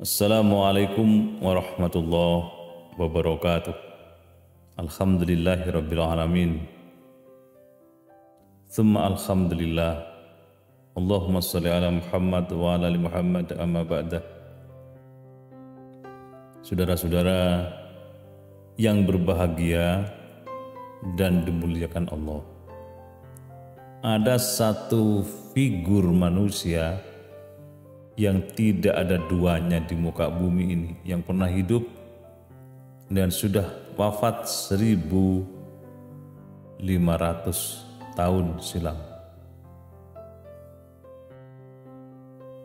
Assalamualaikum warahmatullahi wabarakatuh. Alhamdulillahirabbil alamin. Tsumma alhamdulillah. Allahumma shalli ala Muhammad wa ala ali Muhammad amma ba'da. Saudara-saudara yang berbahagia dan dimuliakan Allah. Ada satu figur manusia yang tidak ada duanya di muka bumi ini, yang pernah hidup dan sudah wafat 1500 tahun silam.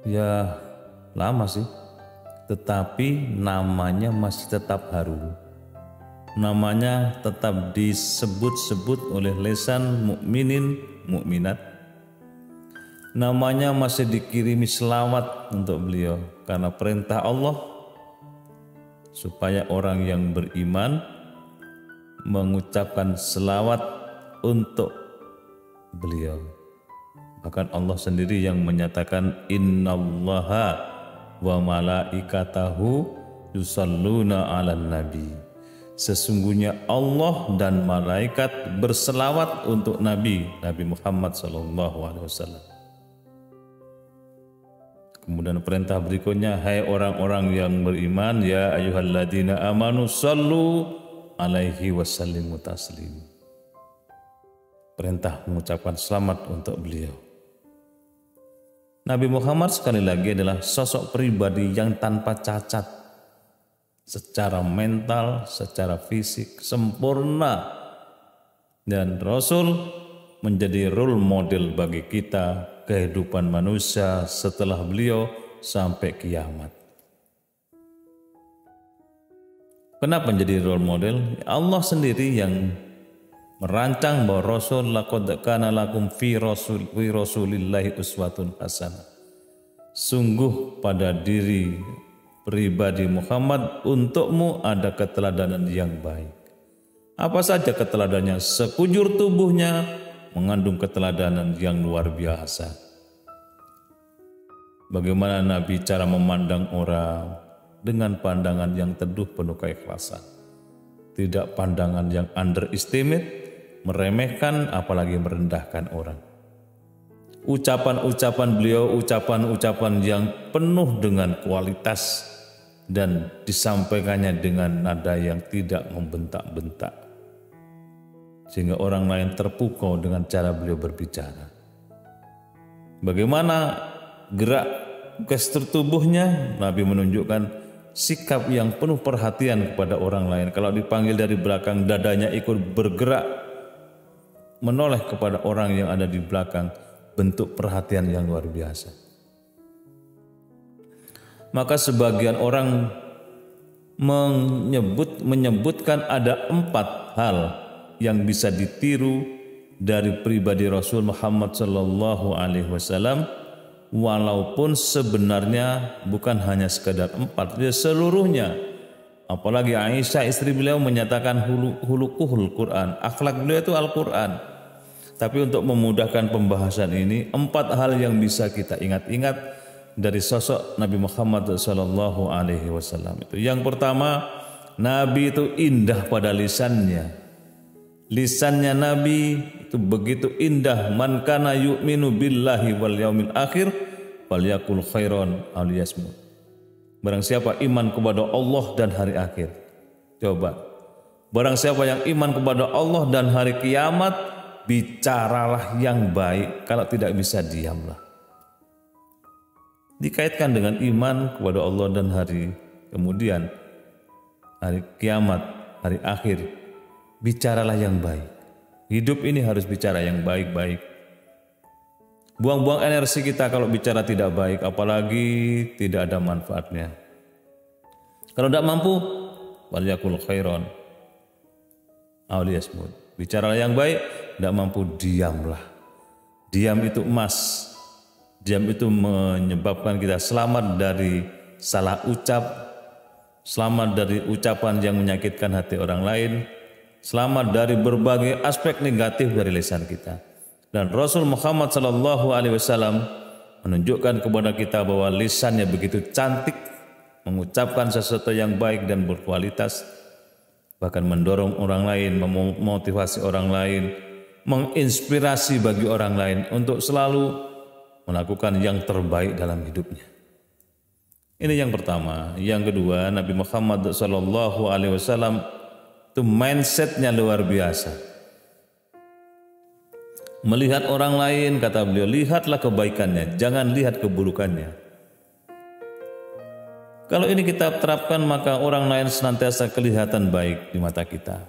Ya lama sih, tetapi namanya masih tetap harum. Namanya tetap disebut-sebut oleh lisan mukminin mukminat. Namanya masih dikirimi selawat untuk beliau karena perintah Allah supaya orang yang beriman mengucapkan selawat untuk beliau. Bahkan Allah sendiri yang menyatakan innallaha wa malaikatahu yusalluna 'alan nabi. Sesungguhnya Allah dan malaikat berselawat untuk Nabi Muhammad SAW. Kemudian perintah berikutnya, hai orang-orang yang beriman, ya ayyuhalladzina amanu sallu alaihi wasallimu taslim. Perintah mengucapkan selamat untuk beliau. Nabi Muhammad sekali lagi adalah sosok pribadi yang tanpa cacat. Secara mental, secara fisik sempurna. Dan Rasul menjadi role model bagi kita kehidupan manusia setelah beliau sampai kiamat. Kenapa menjadi role model? Allah sendiri yang merancang bahwa Rasul laqad kana lakum fi rasulillahi uswatun hasanah. Sungguh pada diri pribadi Muhammad untukmu ada keteladanan yang baik. Apa saja keteladanannya? Sekujur tubuhnya mengandung keteladanan yang luar biasa. Bagaimana Nabi cara memandang orang dengan pandangan yang teduh penuh keikhlasan. Tidak pandangan yang underestimate, meremehkan apalagi merendahkan orang. Ucapan-ucapan beliau, ucapan-ucapan yang penuh dengan kualitas dan disampaikannya dengan nada yang tidak membentak-bentak. Sehingga orang lain terpukau dengan cara beliau berbicara. Bagaimana gerak gestur tubuhnya, Nabi menunjukkan sikap yang penuh perhatian kepada orang lain. Kalau dipanggil dari belakang, dadanya ikut bergerak menoleh kepada orang yang ada di belakang. Bentuk perhatian yang luar biasa. Maka sebagian orang menyebutkan ada 4 hal yang bisa ditiru dari pribadi Rasul Muhammad Sallallahu Alaihi Wasallam, walaupun sebenarnya bukan hanya sekadar 4, dia seluruhnya. Apalagi Aisyah istri beliau menyatakan hulukuhul Quran, akhlak beliau itu Al-Quran. Tapi untuk memudahkan pembahasan ini, 4 hal yang bisa kita ingat-ingat dari sosok Nabi Muhammad Sallallahu Alaihi Wasallam itu. Yang pertama, Nabi itu indah pada lisannya. Lisannya Nabi itu begitu indah. Man kana yu'minu billahi wal yaumil akhir falyakul khairan aw liyasmut. Barang siapa iman kepada Allah dan hari akhir. Coba. Barang siapa yang iman kepada Allah dan hari kiamat, bicaralah yang baik. Kalau tidak bisa, diamlah. Dikaitkan dengan iman kepada Allah dan hari kemudian hari kiamat, hari akhir. Bicaralah yang baik. Hidup ini harus bicara yang baik-baik. Buang-buang energi kita kalau bicara tidak baik, apalagi tidak ada manfaatnya. Kalau tidak mampu, walyakul khairan aw liyasmut. Bicaralah yang baik, tidak mampu, diamlah. Diam itu emas. Diam itu menyebabkan kita selamat dari salah ucap, selamat dari ucapan yang menyakitkan hati orang lain, selamat dari berbagai aspek negatif dari lisan kita. Dan Rasul Muhammad Sallallahu Alaihi Wasallam menunjukkan kepada kita bahwa lisannya begitu cantik, mengucapkan sesuatu yang baik dan berkualitas, bahkan mendorong orang lain, memotivasi orang lain, menginspirasi bagi orang lain untuk selalu melakukan yang terbaik dalam hidupnya. Ini yang pertama. Yang kedua, Nabi Muhammad SAW itu mindsetnya luar biasa. Melihat orang lain, kata beliau, lihatlah kebaikannya, jangan lihat keburukannya. Kalau ini kita terapkan, maka orang lain senantiasa kelihatan baik di mata kita.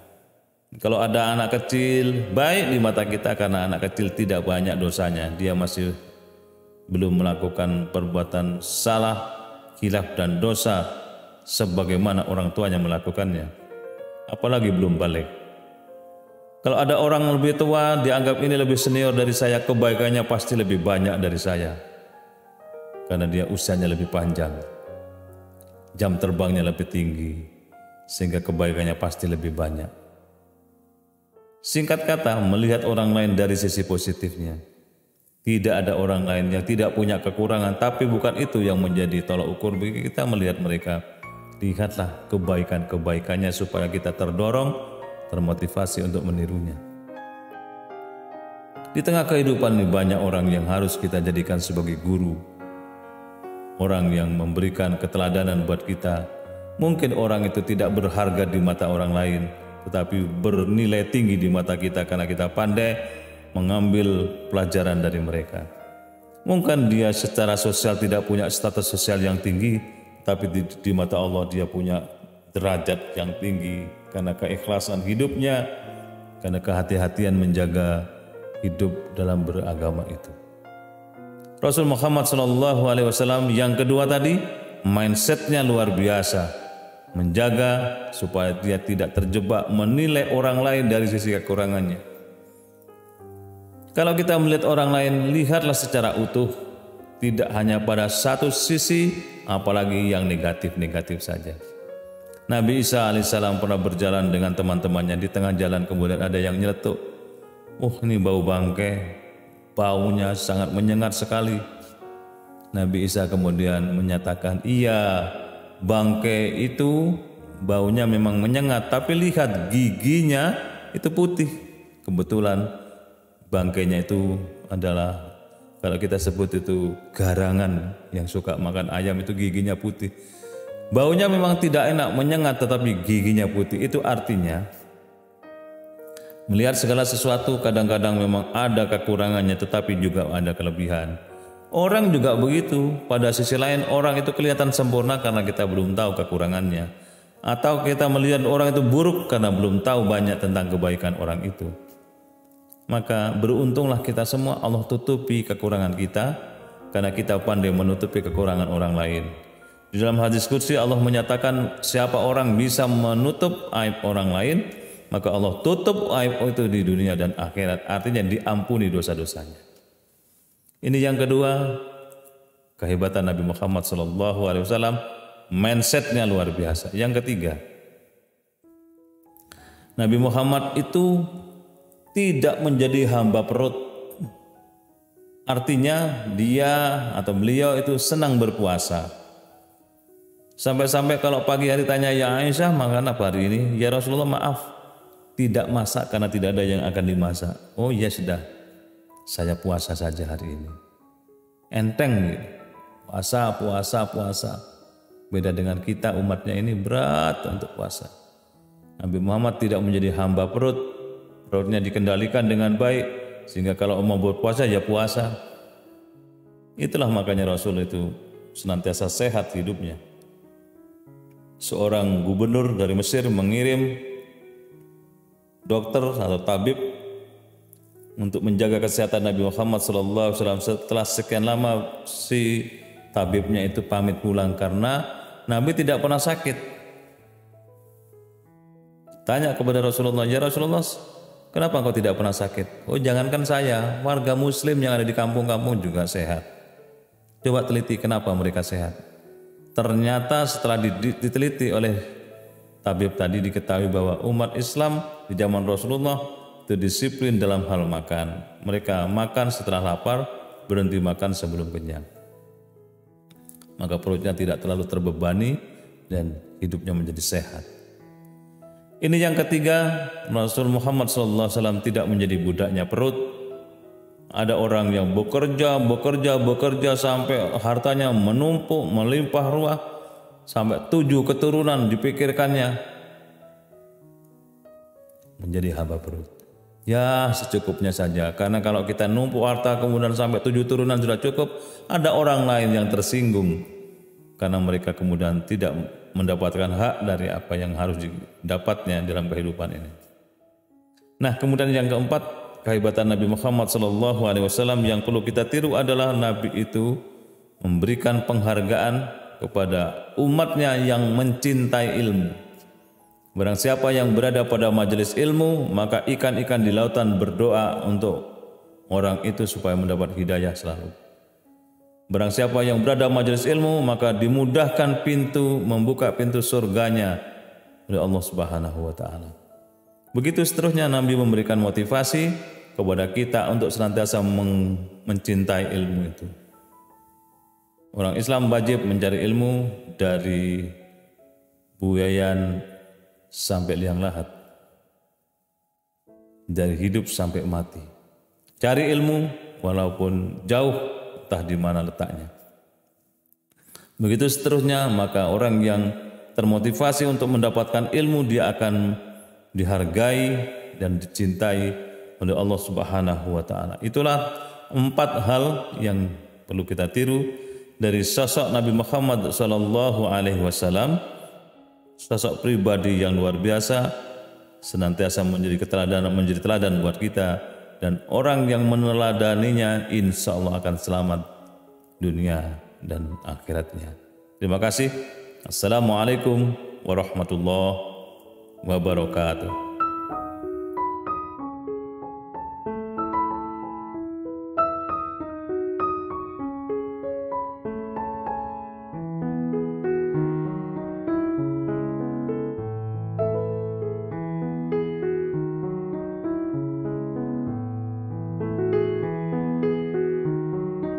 Kalau ada anak kecil, baik di mata kita karena anak kecil tidak banyak dosanya. Dia masih belum melakukan perbuatan salah, khilaf dan dosa sebagaimana orang tuanya melakukannya. Apalagi belum balik. Kalau ada orang lebih tua, dianggap ini lebih senior dari saya, kebaikannya pasti lebih banyak dari saya. Karena dia usianya lebih panjang. Jam terbangnya lebih tinggi, sehingga kebaikannya pasti lebih banyak. Singkat kata, melihat orang lain dari sisi positifnya. Tidak ada orang lain yang tidak punya kekurangan, tapi bukan itu yang menjadi tolak ukur bagi kita melihat mereka. Lihatlah kebaikan-kebaikannya supaya kita terdorong, termotivasi untuk menirunya. Di tengah kehidupan ini banyak orang yang harus kita jadikan sebagai guru. Orang yang memberikan keteladanan buat kita. Mungkin orang itu tidak berharga di mata orang lain, tetapi bernilai tinggi di mata kita karena kita pandai mengambil pelajaran dari mereka. Mungkin dia secara sosial tidak punya status sosial yang tinggi, tapi di mata Allah dia punya derajat yang tinggi karena keikhlasan hidupnya, karena kehati-hatian menjaga hidup dalam beragama itu. Rasul Muhammad SAW yang kedua tadi, mindsetnya luar biasa, menjaga supaya dia tidak terjebak menilai orang lain dari sisi kekurangannya. Kalau kita melihat orang lain, lihatlah secara utuh, tidak hanya pada satu sisi, apalagi yang negatif-negatif saja. Nabi Isa alaihissalam pernah berjalan dengan teman-temannya, di tengah jalan kemudian ada yang nyeletuk. Ini bau bangkai, baunya sangat menyengat sekali. Nabi Isa kemudian menyatakan, iya, bangkai itu baunya memang menyengat, tapi lihat giginya itu putih. Kebetulan bangkainya itu adalah, kalau kita sebut itu garangan yang suka makan ayam, itu giginya putih. Baunya memang tidak enak, menyengat, tetapi giginya putih. Itu artinya melihat segala sesuatu kadang-kadang memang ada kekurangannya, tetapi juga ada kelebihan. Orang juga begitu. Pada sisi lain orang itu kelihatan sempurna karena kita belum tahu kekurangannya. Atau kita melihat orang itu buruk karena belum tahu banyak tentang kebaikan orang itu. Maka beruntunglah kita semua, Allah tutupi kekurangan kita karena kita pandai menutupi kekurangan orang lain. Di dalam hadis qudsi Allah menyatakan, siapa orang bisa menutup aib orang lain, maka Allah tutup aib itu di dunia dan akhirat. Artinya diampuni dosa-dosanya. Ini yang kedua, kehebatan Nabi Muhammad SAW, mindsetnya luar biasa. Yang ketiga, Nabi Muhammad itu tidak menjadi hamba perut. Artinya dia atau beliau itu senang berpuasa. Sampai-sampai kalau pagi hari tanya, ya Aisyah makan apa hari ini? Ya Rasulullah maaf, tidak masak karena tidak ada yang akan dimasak. Oh ya sudah, saya puasa saja hari ini. Enteng gitu. Puasa. Beda dengan kita umatnya ini berat untuk puasa. Nabi Muhammad tidak menjadi hamba perut. Perutnya dikendalikan dengan baik, sehingga kalau mau berpuasa ya puasa. Itulah makanya Rasul itu senantiasa sehat hidupnya. Seorang gubernur dari Mesir mengirim dokter atau tabib untuk menjaga kesehatan Nabi Muhammad SAW. Setelah sekian lama si tabibnya itu pamit pulang karena Nabi tidak pernah sakit. Tanya kepada Rasulullah, ya Rasulullah, kenapa engkau tidak pernah sakit? Oh jangankan saya, warga muslim yang ada di kampung-kampung juga sehat. Coba teliti kenapa mereka sehat. Ternyata setelah diteliti oleh tabib tadi diketahui bahwa umat Islam di zaman Rasulullah itu disiplin dalam hal makan. Mereka makan setelah lapar, berhenti makan sebelum kenyang. maka perutnya tidak terlalu terbebani dan hidupnya menjadi sehat. Ini yang ketiga, Rasul Muhammad SAW tidak menjadi budaknya perut. Ada orang yang bekerja sampai hartanya menumpuk, melimpah ruah, sampai 7 keturunan dipikirkannya, menjadi hamba perut. Ya secukupnya saja, karena kalau kita numpuk harta kemudian sampai 7 turunan sudah cukup, ada orang lain yang tersinggung karena mereka kemudian tidak mendapatkan hak dari apa yang harus didapatnya dalam kehidupan ini. Nah, kemudian yang keempat, kehebatan Nabi Muhammad SAW yang perlu kita tiru adalah Nabi itu memberikan penghargaan kepada umatnya yang mencintai ilmu. Barang siapa yang berada pada majelis ilmu, maka ikan-ikan di lautan berdoa untuk orang itu supaya mendapat hidayah selalu. Barang siapa yang berada majelis ilmu, maka dimudahkan membuka pintu surganya oleh Allah Subhanahu wa taala. Begitu seterusnya Nabi memberikan motivasi kepada kita untuk senantiasa mencintai ilmu itu. Orang Islam wajib mencari ilmu dari buyayan sampai liang lahat, dari hidup sampai mati. Cari ilmu walaupun jauh, entah di mana letaknya. Begitu seterusnya, maka orang yang termotivasi untuk mendapatkan ilmu, dia akan dihargai dan dicintai oleh Allah Subhanahu wa taala. Itulah 4 hal yang perlu kita tiru dari sosok Nabi Muhammad SAW. Sosok pribadi yang luar biasa, senantiasa menjadi teladan buat kita, dan orang yang meneladaninya insya Allah akan selamat dunia dan akhiratnya. Terima kasih. Assalamualaikum warahmatullahi wabarakatuh.